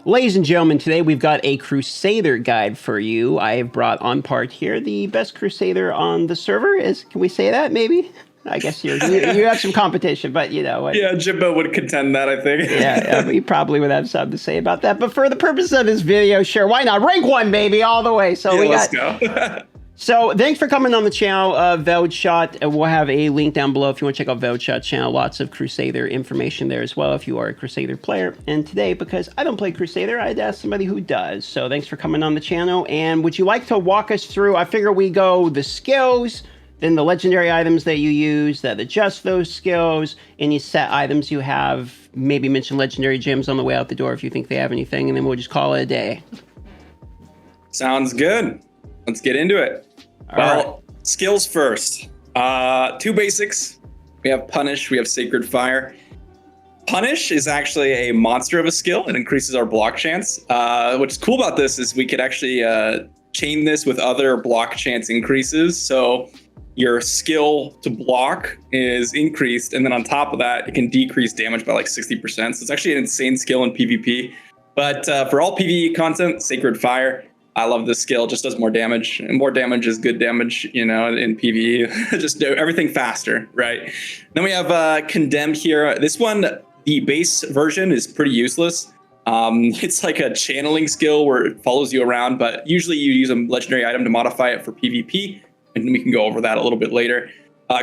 Ladies and gentlemen, today we've got a Crusader guide for you. I have brought on part here the best Crusader on the server. Can we say that, maybe? I guess you have some competition, but you know what? Yeah, Jimbo would contend that, I think. Yeah, he probably would have something to say about that. But for the purpose of this video, sure, why not? Rank 1, baby, all the way. So let's go. So thanks for coming on the channel, Veldshot. We'll have a link down below if you want to check out Veldshot's channel. Lots of Crusader information there as well if you are a Crusader player. And today, because I don't play Crusader, I'd ask somebody who does. So thanks for coming on the channel. And would you like to walk us through, I figure we go the skills, then the legendary items that you use that adjust those skills, any set items you have, maybe mention legendary gems on the way out the door if you think they have anything, and then we'll just call it a day. Sounds good. Let's get into it. Skills first. Two basics. We have Punish, we have Sacred Fire. Punish is actually a monster of a skill. It increases our block chance. What's cool about this is we could actually chain this with other block chance increases. So your skill to block is increased, and then on top of that, it can decrease damage by like 60%. So it's actually an insane skill in PvP. But for all PvE content, Sacred Fire. I love this skill, just does more damage, and more damage is good damage, you know, in PvE. Just do everything faster, right? Then we have Condemned here. This one, the base version is pretty useless. It's like a channeling skill where it follows you around, but usually you use a legendary item to modify it for PvP, and we can go over that a little bit later.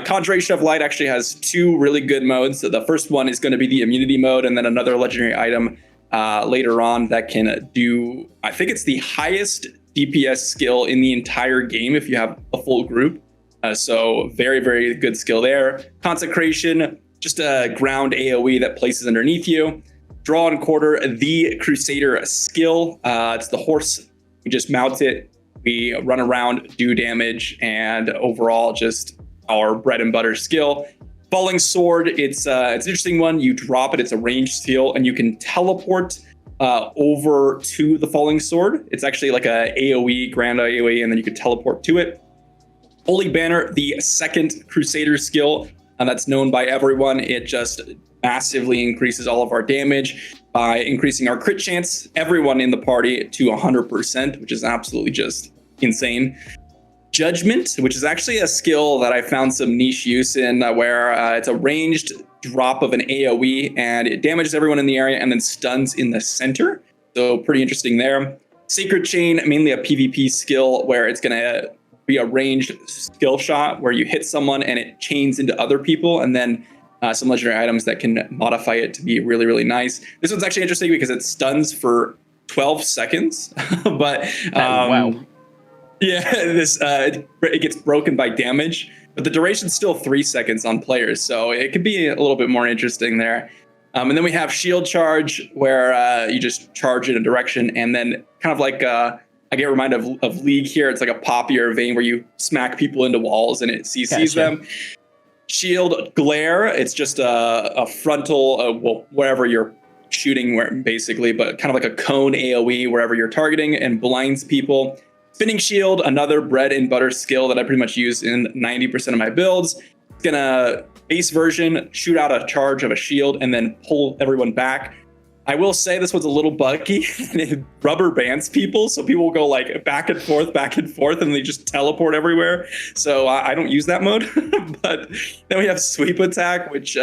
Conjuration of Light actually has two really good modes. So the first one is going to be the immunity mode, and then another legendary item later on that can do, I think it's the highest DPS skill in the entire game if you have a full group. So very, very good skill there. Consecration, just a ground AoE that places underneath you. Draw and Quarter, the Crusader skill. It's the horse. We just mount it. We run around, do damage, and overall just our bread and butter skill. Falling Sword, it's an interesting one. You drop it, it's a ranged skill, and you can teleport over to the Falling Sword. It's actually like a AoE, grand AoE, and then you can teleport to it. Holy Banner, the second Crusader skill, and that's known by everyone. It just massively increases all of our damage by increasing our crit chance, everyone in the party, to 100%, which is absolutely just insane. Judgment, which is actually a skill that I found some niche use in, where it's a ranged drop of an AoE, and it damages everyone in the area and then stuns in the center. So pretty interesting there. Sacred Chain, mainly a PvP skill where it's going to be a ranged skill shot where you hit someone and it chains into other people, and then some legendary items that can modify it to be really, really nice. This one's actually interesting because it stuns for 12 seconds, but wow. Yeah, it gets broken by damage, but the duration's still 3 seconds on players, so it could be a little bit more interesting there. And then we have Shield Charge, where you just charge in a direction, and then kind of like I get reminded of League here. It's like a Poppy or a Vayne where you smack people into walls and it CCs them. Shield Glare, it's just a frontal, well, wherever you're shooting, basically, but kind of like a cone AoE wherever you're targeting, and blinds people. Spinning Shield, another bread and butter skill that I pretty much use in 90% of my builds. It's gonna, base version, shoot out a charge of a shield and then pull everyone back. I will say this one's a little buggy and it rubber bands people. So people will go like back and forth, and they just teleport everywhere. So I don't use that mode. But then we have Sweep Attack, which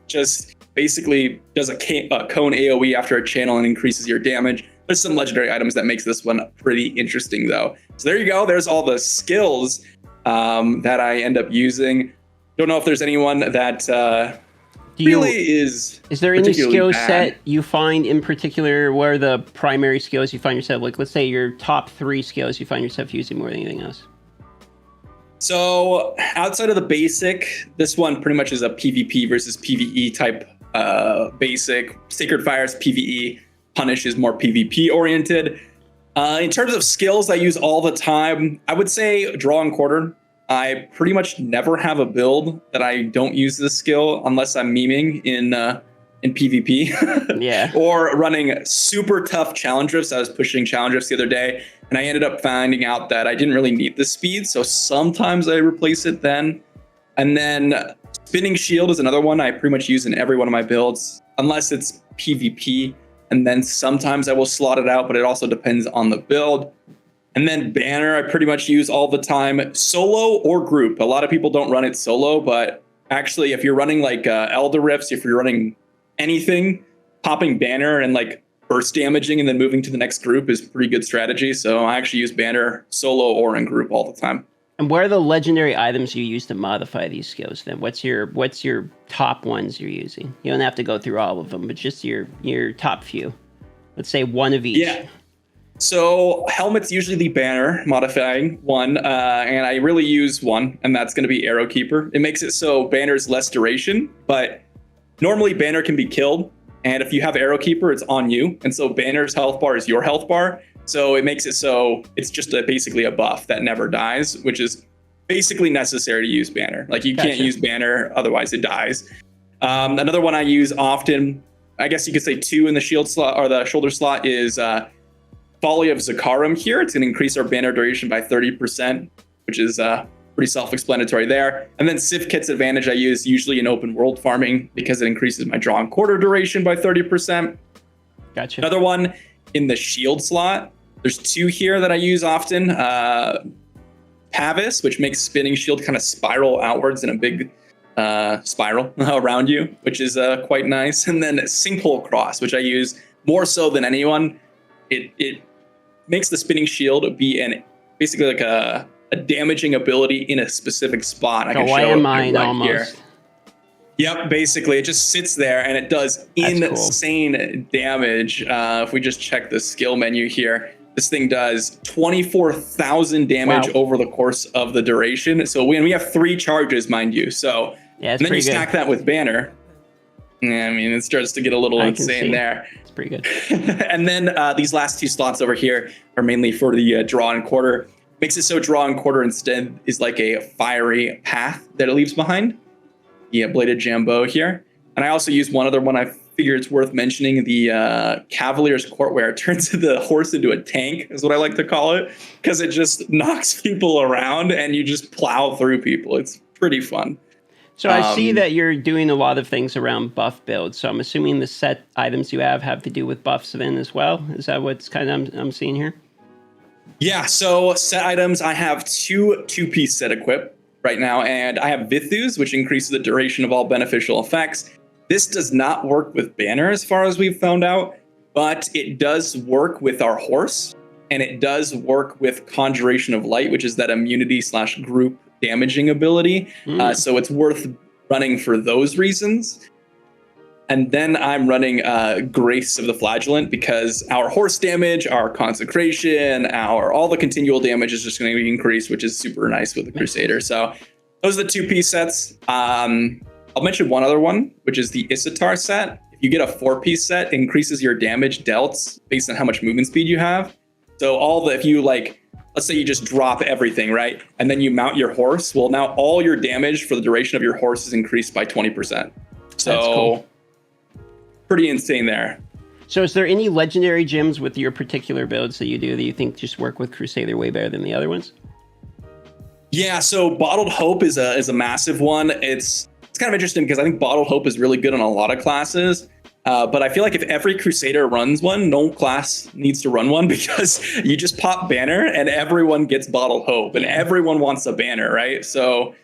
just basically does a cone AoE after a channel and increases your damage. There's some legendary items that makes this one pretty interesting, though. So there you go. There's all the skills that I end up using. Don't know if there's anyone that is there any skill set you find in particular where the primary skills you find yourself, like let's say your top 3 skills you find yourself using more than anything else? So outside of the basic, this one pretty much is a PvP versus PvE type basic. Sacred Fire is PvE. Punish is more PvP oriented. In terms of skills I use all the time, I would say Draw and Quarter. I pretty much never have a build that I don't use this skill unless I'm memeing in PvP. Yeah. Or running super tough challenge drifts. I was pushing challenge drifts the other day, and I ended up finding out that I didn't really need the speed, so sometimes I replace it then. And then Spinning Shield is another one I pretty much use in every one of my builds, unless it's PvP. and then sometimes I will slot it out, but it also depends on the build. And then banner, I pretty much use all the time, solo or group. A lot of people don't run it solo, but actually, if you're running like Elder Rifts, if you're running anything, popping banner and like burst damaging and then moving to the next group is pretty good strategy. So I actually use banner solo or in group all the time. And what are the legendary items you use to modify these skills then? What's your top ones you're using? You don't have to go through all of them, but just your top few. Let's say one of each. Yeah. So helmet's usually the banner modifying one, and I really use one, and that's going to be Arrow Keeper. It makes it so banner's less duration, but normally banner can be killed, and if you have Arrow Keeper, it's on you, and so banner's health bar is your health bar, so it makes it so it's just basically a buff that never dies, which is basically necessary to use banner. Like you can't use banner, otherwise it dies. Another one I use often, I guess you could say 2 in the shield slot or the shoulder slot, is Folly of Zakarum here. It's going to increase our banner duration by 30%, which is pretty self-explanatory there. And then Civ Kit's Advantage I use usually in open world farming because it increases my draw and quarter duration by 30%. Gotcha. Another one in the shield slot. There's 2 here that I use often. Pavis, which makes spinning shield kind of spiral outwards in a big spiral around you, which is quite nice. And then Sinkhole Cross, which I use more so than anyone. It makes the spinning shield be basically like a damaging ability in a specific spot. I can show it right almost. here. Yep, basically it just sits there and it does insane damage. If we just check the skill menu here, this thing does 24,000 damage over the course of the duration. So we have 3 charges, mind you. So yeah, and then you stack that with banner. Yeah, I mean, it starts to get a little insane there. It's pretty good. And then these last 2 slots over here are mainly for the draw and quarter. Makes it so draw and quarter instead is like a fiery path that it leaves behind. The bladed jambo here. And I also use one other one I figure it's worth mentioning, the Cavalier's Court, where it turns the horse into a tank, is what I like to call it, because it just knocks people around and you just plow through people. It's pretty fun. So I see that you're doing a lot of things around buff builds. So I'm assuming the set items you have to do with buffs then as well. Is that what's kind of I'm seeing here? Yeah. So set items, I have 2-piece set equipped right now, and I have Vithus, which increases the duration of all beneficial effects. This does not work with banner as far as we've found out, but it does work with our horse, and it does work with Conjuration of Light, which is that immunity/group damaging ability. So it's worth running for those reasons. And then I'm running Grace of the Flagellant because our horse damage, our consecration, all the continual damage is just going to be increased, which is super nice with the Crusader. So those are the 2-piece sets. I'll mention one other one, which is the Isatar set. If you get a 4-piece set, it increases your damage dealt based on how much movement speed you have. So if you let's say you just drop everything, right? And then you mount your horse. Well, now all your damage for the duration of your horse is increased by 20%. So that's cool. Pretty insane there. So is there any legendary gems with your particular builds that you think just work with Crusader way better than the other ones? Yeah, so Bottled Hope is a massive one. It's kind of interesting because I think Bottled Hope is really good on a lot of classes. But I feel like if every Crusader runs one, no class needs to run one because you just pop banner and everyone gets Bottled Hope and everyone wants a banner, right? So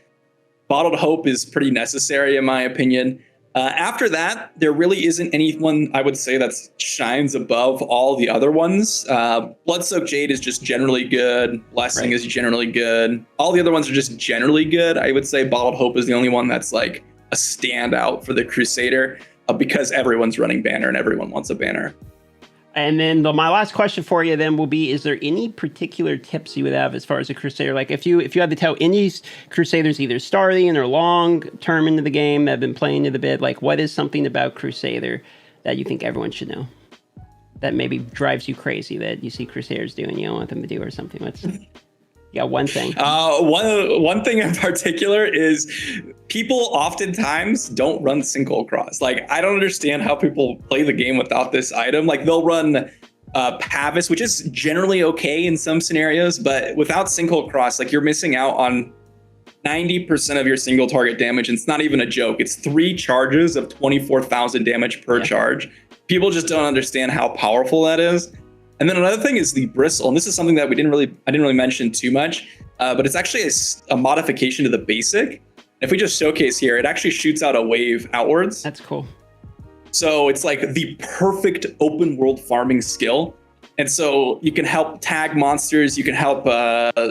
Bottled Hope is pretty necessary in my opinion. After that, there really isn't anyone I would say that shines above all the other ones. Bloodsoaked Jade is just generally good. Blessing is generally good. All the other ones are just generally good. I would say Bottled Hope is the only one that's like a standout for the Crusader. Because everyone's running banner and everyone wants a banner. And then my last question for you then will be, is there any particular tips you would have as far as a Crusader? Like if you had to tell any Crusaders either starting or long term into the game that have been playing it a bit, like what is something about Crusader that you think everyone should know? That maybe drives you crazy that you see Crusaders doing you don't want them to do or something? Yeah, one thing. One thing in particular is people oftentimes don't run Sinkhole Cross. Like, I don't understand how people play the game without this item. Like, they'll run Pavis, which is generally okay in some scenarios, but without Sinkhole Cross, like, you're missing out on 90% of your single target damage. And it's not even a joke. It's 3 charges of 24,000 damage per charge. People just don't understand how powerful that is. And then another thing is the bristle, and this is something that I didn't really mention too much, but it's actually a modification to the basic. If we just showcase here, it actually shoots out a wave outwards. That's cool. So it's like the perfect open world farming skill. And so you can help tag monsters. You can help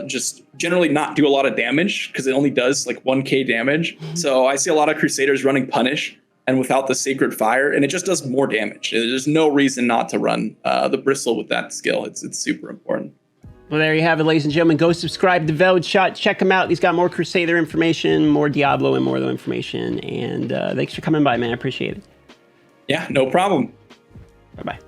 just generally not do a lot of damage because it only does like 1k damage. So I see a lot of Crusaders running Punish and without the Sacred Fire, and it just does more damage. There's no reason not to run the Bristle with that skill. It's super important. Well, there you have it, ladies and gentlemen. Go subscribe to Veldshot. Check him out. He's got more Crusader information, more Diablo Immortal information. And thanks for coming by, man. I appreciate it. Yeah, no problem. Bye-bye.